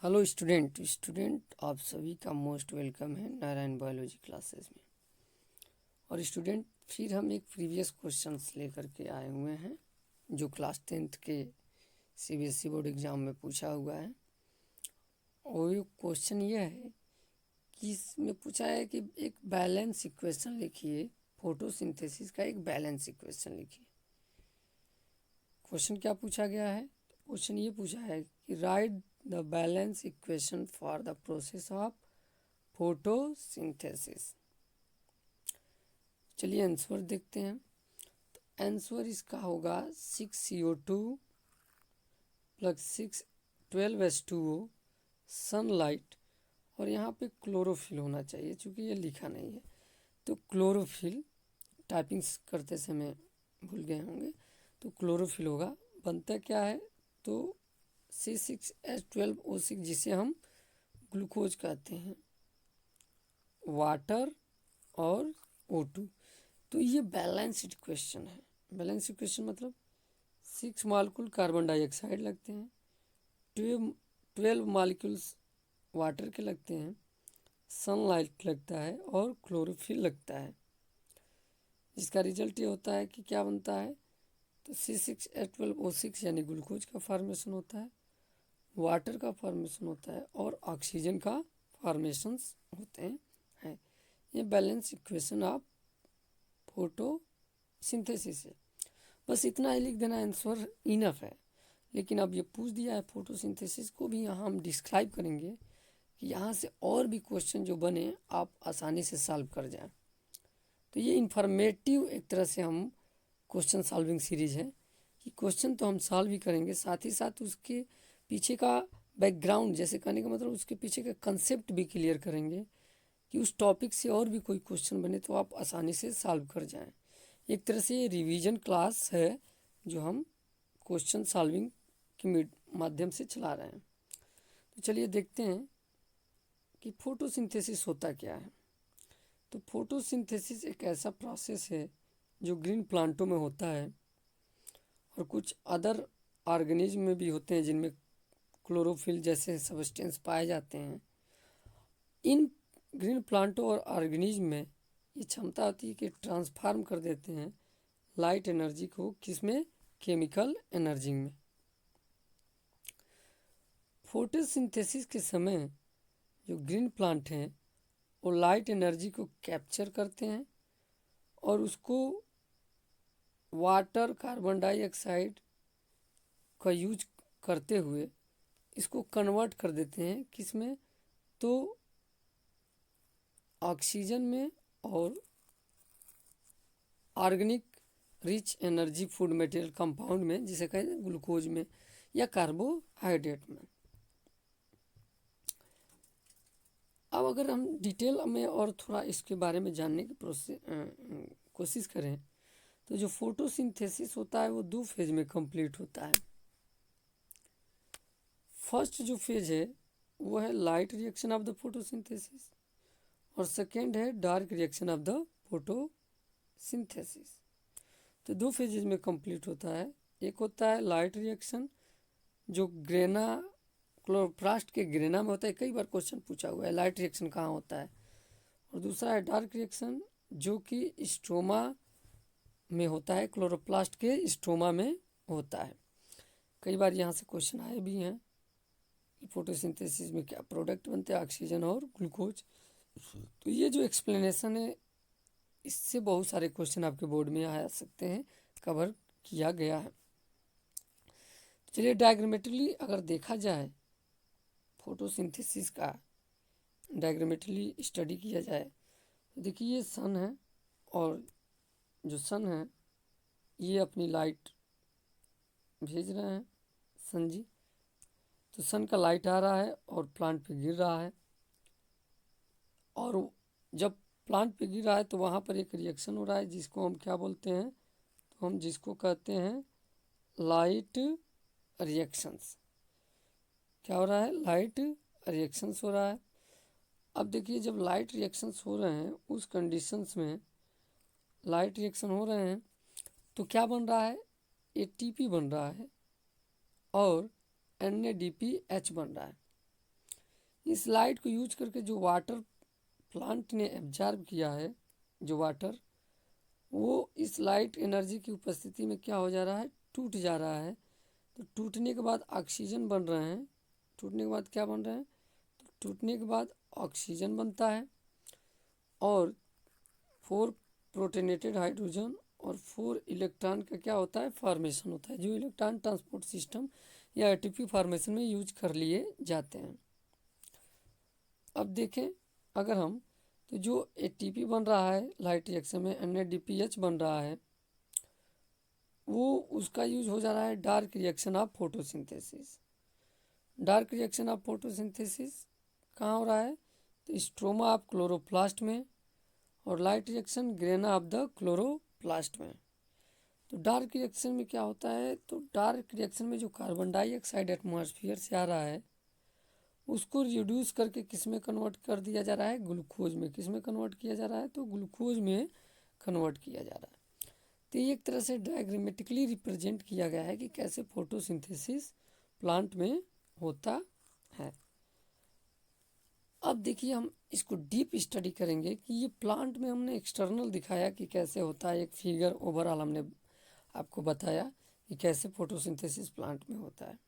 Hello student आप सभी का मोस्ट वेलकम है नारायण बायोलॉजी क्लासेस में। और स्टूडेंट फिर हम एक प्रीवियस क्वेश्चंस लेकर के आए हुए हैं जो क्लास 10th के सीबीएसई बोर्ड एग्ज़ाम में पूछा हुआ है। और ये क्वेश्चन ये है कि इसमें पूछा है कि एक बैलेंस इक्वेशन लिखिए, फोटोसिंथेसिस का एक बैलेंस इक्वेशन लिखिए। क्वेश्चन क्या पूछा गया है? क्वेश्चन ये पूछा है कि right the balance equation for the process of photosynthesis. चलिए आंसर देखते हैं। तो आंसर इसका होगा 6CO2 प्लस 12H2O सनलाइट, और यहाँ पे क्लोरोफिल होना चाहिए चूँकि ये लिखा नहीं है। तो क्लोरोफिल टाइपिंग करते समय भूल गए होंगे, तो क्लोरोफिल होगा। बनता क्या है? तो C6H12O6 जिसे हम ग्लूकोज कहते हैं, वाटर और O2। तो ये बैलेंस इक्वेशन है। बैलेंस इक्वेशन मतलब 6 मॉलिक्यूल कार्बन डाइऑक्साइड लगते हैं, 12 मॉलिक्यूल्स वाटर के लगते हैं, सनलाइट लगता है और क्लोरोफिल लगता है। जिसका रिजल्ट ये होता है कि क्या बनता है? तो C6H12O6 यानी ग्लूकोज का फॉर्मेशन होता है, वाटर का फॉर्मेशन होता है और ऑक्सीजन का फॉर्मेशंस होते हैं। ये बैलेंस इक्वेशन ऑफ फोटोसिंथेसिस है। बस इतना ही लिख देना, आंसर इनफ है। लेकिन अब ये पूछ दिया है फोटोसिंथेसिस को भी यहाँ हम डिस्क्राइब करेंगे कि यहाँ से और भी क्वेश्चन जो बने आप आसानी से सॉल्व कर जाएं। तो ये इन्फॉर्मेटिव एक तरह से हम क्वेश्चन सॉल्विंग सीरीज है कि क्वेश्चन तो हम सॉल्व ही करेंगे, साथ ही साथ उसके पीछे का बैकग्राउंड, जैसे कहने का मतलब उसके पीछे का कंसेप्ट भी क्लियर करेंगे कि उस टॉपिक से और भी कोई क्वेश्चन बने तो आप आसानी से सॉल्व कर जाएं। एक तरह से ये रिवीजन क्लास है जो हम क्वेश्चन सॉल्विंग के माध्यम से चला रहे हैं। तो चलिए देखते हैं कि फोटोसिंथेसिस होता क्या है। तो फोटोसिंथेसिस एक ऐसा प्रोसेस है जो ग्रीन प्लांटों में होता है और कुछ अदर ऑर्गेनिज्म में भी होते हैं जिनमें क्लोरोफिल जैसे सब्सटेंस पाए जाते हैं। इन ग्रीन प्लांटों और ऑर्गेनिज्म में ये क्षमता होती है कि ट्रांसफार्म कर देते हैं लाइट एनर्जी को किसमें? केमिकल एनर्जी में। फोटोसिंथेसिस के समय जो ग्रीन प्लांट हैं वो लाइट एनर्जी को कैप्चर करते हैं और उसको वाटर, कार्बन डाइऑक्साइड का यूज करते हुए इसको कन्वर्ट कर देते हैं किसमें? तो ऑक्सीजन में और organic rich energy food material compound में, जिसे कहते हैं ग्लूकोज में या कार्बोहाइड्रेट में। अब अगर हम डिटेल में और थोड़ा इसके बारे में जानने की कोशिश करें तो जो फोटोसिंथेसिस होता है वो 2 फेज में कंप्लीट होता है। फर्स्ट जो फेज है वो है light reaction of the photosynthesis और सेकेंड है dark reaction of the photosynthesis. तो 2 फेजेज में कंप्लीट होता है। एक होता है लाइट रिएक्शन जो ग्रेना क्लोरोप्लास्ट के ग्रेना में होता है, कई बार क्वेश्चन पूछा हुआ है लाइट रिएक्शन कहाँ होता है। और दूसरा है डार्क रिएक्शन जो कि स्ट्रोमा में होता है, क्लोरोप्लास्ट के स्ट्रोमा में होता है। कई बार यहाँ से क्वेश्चन आए भी हैं कि फोटोसिंथेसिस में क्या प्रोडक्ट बनते हैं, ऑक्सीजन और ग्लूकोज। तो ये जो एक्सप्लेनेशन है इससे बहुत सारे क्वेश्चन आपके बोर्ड में आ सकते हैं, कवर किया गया है। चलिए डायग्रामेटिकली अगर देखा जाए फोटोसिंथेसिस का, डायग्रामेटिकली स्टडी किया जाए तो देखिए ये सन है और जो सन है ये अपनी लाइट भेज रहे हैं सन जी। तो सन का लाइट आ रहा है और प्लांट पे गिर रहा है, और जब प्लांट पे गिर रहा है तो वहाँ पर एक रिएक्शन हो रहा है जिसको हम क्या बोलते हैं? तो हम जिसको कहते हैं लाइट रिएक्शंस। क्या हो रहा है? लाइट रिएक्शंस हो रहा है। अब देखिए जब लाइट रिएक्शंस हो रहे हैं उस कंडीशंस में लाइट रिएक्शन हो रहे हैं तो क्या बन रहा है? ATP बन रहा है और NADPH बन रहा है। इस लाइट को यूज करके जो वाटर प्लांट ने एब्जॉर्ब किया है, जो वाटर, वो इस लाइट एनर्जी की उपस्थिति में क्या हो जा रहा है, टूट जा रहा है। तो टूटने के बाद ऑक्सीजन बन रहे हैं। टूटने के बाद क्या बन रहे हैं, तो टूटने के बाद ऑक्सीजन बनता है और 4 प्रोटोनेटेड हाइड्रोजन और 4 इलेक्ट्रॉन का क्या होता है, फॉर्मेशन होता है, जो इलेक्ट्रॉन ट्रांसपोर्ट सिस्टम या एटीपी फॉर्मेशन में यूज कर लिए जाते हैं। अब देखें अगर हम, तो जो एटीपी बन रहा है लाइट रिएक्शन में, NADPH बन रहा है, वो उसका यूज हो जा रहा है dark reaction of photosynthesis. Dark reaction of photosynthesis कहाँ हो रहा है, तो स्ट्रोमा ऑफ क्लोरोप्लास्ट में, और light reaction grana of the chloroplast में। तो डार्क रिएक्शन में क्या होता है, तो डार्क रिएक्शन में जो कार्बन डाइऑक्साइड एटमॉस्फेयर से आ रहा है उसको रिड्यूस करके किस में कन्वर्ट कर दिया जा रहा है, ग्लूकोज में। किस में कन्वर्ट किया जा रहा है, तो ग्लूकोज में कन्वर्ट किया जा रहा है। तो ये एक तरह से डायग्रामेटिकली रिप्रेजेंट किया गया है कि कैसे फोटोसिंथेसिस प्लांट में होता है। अब देखिए हम इसको डीप स्टडी करेंगे कि ये प्लांट में हमने एक्सटर्नल दिखाया कि कैसे होता है, एक फिगर ओवरऑल हमने आपको बताया कि कैसे फोटोसिंथेसिस प्लांट में होता है।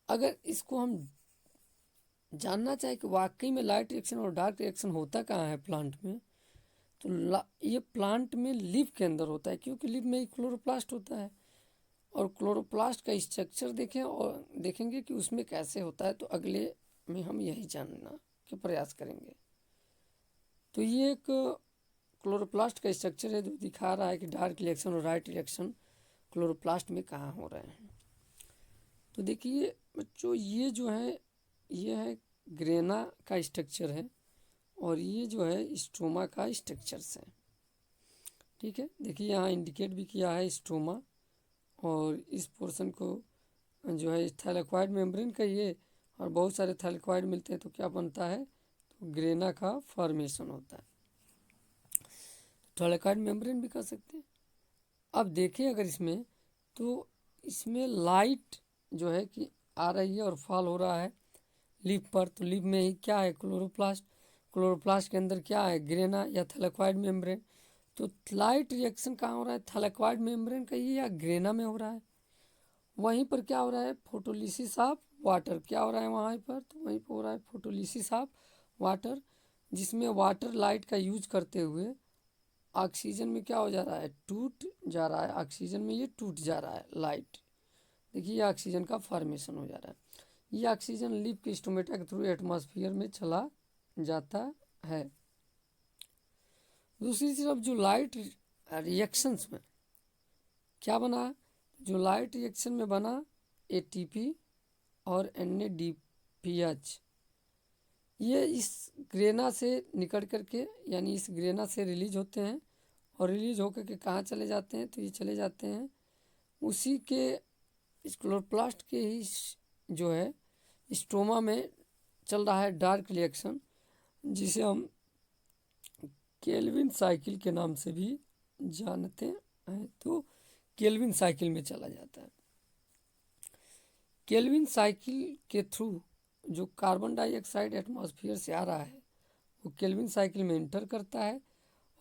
अगर इसको हम जानना चाहे कि वाकई में लाइट रिएक्शन और डार्क रिएक्शन होता कहाँ है प्लांट में, तो ये प्लांट में लीफ के अंदर होता है, क्योंकि लीफ में ही क्लोरोप्लास्ट होता है। और क्लोरोप्लास्ट का स्ट्रक्चर देखें और देखेंगे कि उसमें कैसे होता है, तो अगले में हम यही जानना के प्रयास करेंगे। तो ये एक क्लोरोप्लास्ट का स्ट्रक्चर है जो दिखा रहा है कि डार्क रिएक्शन और लाइट रिएक्शन क्लोरोप्लास्ट में कहाँ हो रहे हैं। तो देखिए बच्चों, ये जो है ये है ग्रेना का स्ट्रक्चर है और ये जो है स्ट्रोमा का स्ट्रक्चर्स है। ठीक है, देखिए यहाँ इंडिकेट भी किया है स्ट्रोमा, और इस पोर्शन को जो है थैलेक्वाइड मेम्ब्रेन का ये, और बहुत सारे थैलेक्वाइड मिलते हैं तो क्या बनता है, तो ग्रेना का फॉर्मेशन होता है। थैलेक्वाइड मेम्ब्रेन भी कर सकते हैं। अब देखें अगर इसमें, तो इसमें लाइट जो है कि आ रही है और फॉल हो रहा है लीफ पर, तो लीफ में ही क्या है, क्लोरोप्लास्ट। क्लोरोप्लास्ट के अंदर क्या है, ग्रेना या थैलेक्वाइड मेम्ब्रेन। तो लाइट रिएक्शन कहाँ हो रहा है, थैलेक्वाइड मेम्ब्रेन का ही या ग्रेना में हो रहा है। वहीं पर क्या हो रहा है, फोटोलिसिस ऑफ वाटर। क्या हो रहा है वहाँ पर, तो वहीं पर हो रहा है फोटोलिसिस ऑफ वाटर, जिसमें वाटर लाइट का यूज करते हुए ऑक्सीजन में क्या हो जा रहा है, टूट जा रहा है। ऑक्सीजन में ये टूट जा रहा है लाइट। देखिए ये ऑक्सीजन का फॉर्मेशन हो जा रहा है। ये ऑक्सीजन लीफ के स्टोमेटा के थ्रू एटमॉस्फेयर में चला जाता है। दूसरी तरफ जो लाइट रिएक्शंस में क्या बना, जो लाइट रिएक्शन में बना एटीपी और NADPH, ये इस ग्रेना से निकल करके, यानी इस ग्रेना से रिलीज होते हैं, और रिलीज होकर के कहाँ चले जाते हैं, तो ये चले जाते हैं उसी के इस क्लोरोप्लास्ट के ही जो है स्ट्रोमा में चल रहा है डार्क रिएक्शन, जिसे हम केल्विन साइकिल के नाम से भी जानते हैं। तो केल्विन साइकिल में चला जाता है। केल्विन साइकिल के थ्रू जो कार्बन डाइऑक्साइड एटमॉस्फेयर से आ रहा है वो केल्विन साइकिल में इंटर करता है,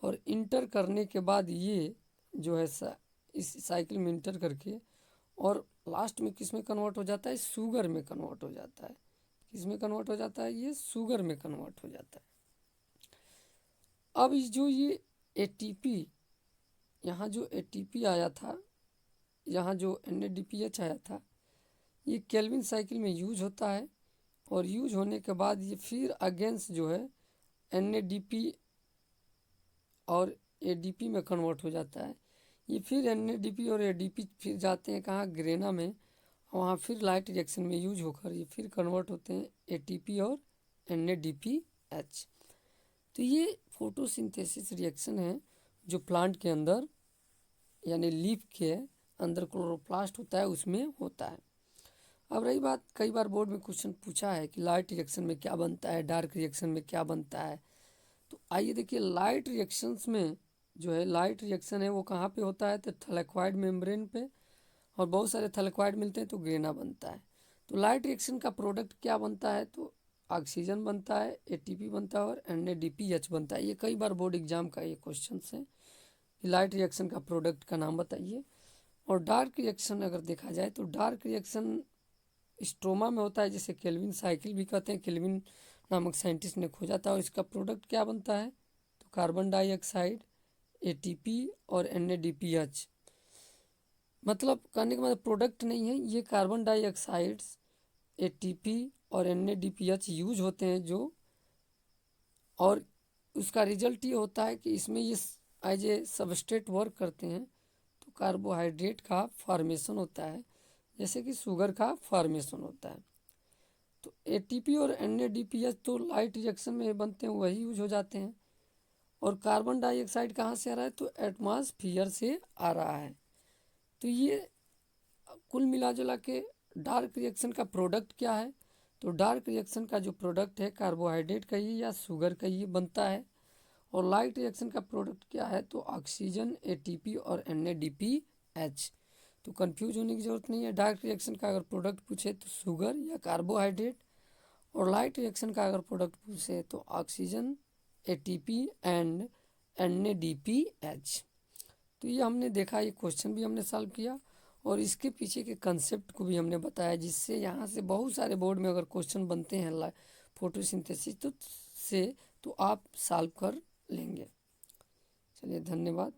और इंटर करने के बाद ये जो है इस साइकिल में इंटर करके और लास्ट में किस में कन्वर्ट हो जाता है, शुगर में कन्वर्ट हो जाता है। किस में कन्वर्ट हो जाता है, ये शुगर में कन्वर्ट हो जाता है। अब जो ये एटीपी, यहाँ जो एटीपी आया था, यहाँ जो NADPH आया था, ये केल्विन साइकिल में यूज होता है, और यूज होने के बाद ये फिर अगेंस्ट जो है NADP और ADP में कन्वर्ट हो जाता है। ये फिर NADP और ADP फिर जाते हैं कहाँ, ग्रेना में, वहाँ फिर लाइट रिएक्शन में यूज होकर ये फिर कन्वर्ट होते हैं ATP और NADPH। तो ये फोटोसिंथेसिस रिएक्शन है जो प्लांट के अंदर यानी लीफ के अंदर क्लोरोप्लास्ट होता है उसमें होता है। अब रही बात, कई बार बोर्ड में क्वेश्चन पूछा है कि लाइट रिएक्शन में क्या बनता है, डार्क रिएक्शन में क्या बनता है। तो आइए देखिए, लाइट रिएक्शंस में जो है लाइट रिएक्शन है वो कहाँ पे होता है, तो थैलेक्वाइड मेम्ब्रेन पे, और बहुत सारे थैलेक्वाइड मिलते हैं तो ग्रेना बनता है। तो लाइट रिएक्शन का प्रोडक्ट क्या बनता है, तो ऑक्सीजन बनता है, एटीपी बनता है और NADPH बनता है। ये कई बार बोर्ड एग्जाम का ये क्वेश्चन है। लाइट रिएक्शन का प्रोडक्ट का नाम बताइए। और डार्क रिएक्शन अगर देखा जाए तो डार्क रिएक्शन स्ट्रोमा में होता है, जिसे केल्विन साइकिल भी कहते हैं। केल्विन नामक साइंटिस्ट ने खोजा था। और इसका प्रोडक्ट क्या बनता है, तो कार्बन डाइऑक्साइड, एटीपी और NADPH। मतलब कहने का मतलब प्रोडक्ट नहीं है, ये कार्बन डाइऑक्साइड्स, एटीपी और NADPH यूज होते हैं जो, और उसका रिजल्ट ये होता है कि इसमें ये एज ए सबस्ट्रेट वर्क करते हैं, तो कार्बोहाइड्रेट का फॉर्मेशन होता है, जैसे कि शुगर का फॉर्मेशन होता है। तो एटीपी और NADPH तो लाइट रिएक्शन में बनते हैं, वही यूज हो जाते हैं। और कार्बन डाइऑक्साइड कहाँ से आ रहा है, तो एटमॉस्फेयर से आ रहा है। तो ये कुल मिला जुला के डार्क रिएक्शन का प्रोडक्ट क्या है, तो डार्क रिएक्शन का जो प्रोडक्ट है कार्बोहाइड्रेट का ही या शुगर का ही बनता है। और लाइट रिएक्शन का प्रोडक्ट क्या है, तो ऑक्सीजन, एटीपी और NADPH। तो कंफ्यूज होने की ज़रूरत नहीं है। डार्क रिएक्शन का अगर प्रोडक्ट पूछे तो शुगर या कार्बोहाइड्रेट, और लाइट रिएक्शन का अगर प्रोडक्ट पूछे तो ऑक्सीजन, एटीपी एंड NADPH। तो ये हमने देखा, ये क्वेश्चन भी हमने सॉल्व किया और इसके पीछे के कंसेप्ट को भी हमने बताया, जिससे यहाँ से बहुत सारे बोर्ड में अगर क्वेश्चन बनते हैं फोटोसिंथेसिस तो से तो आप सॉल्व कर लेंगे। चलिए, धन्यवाद।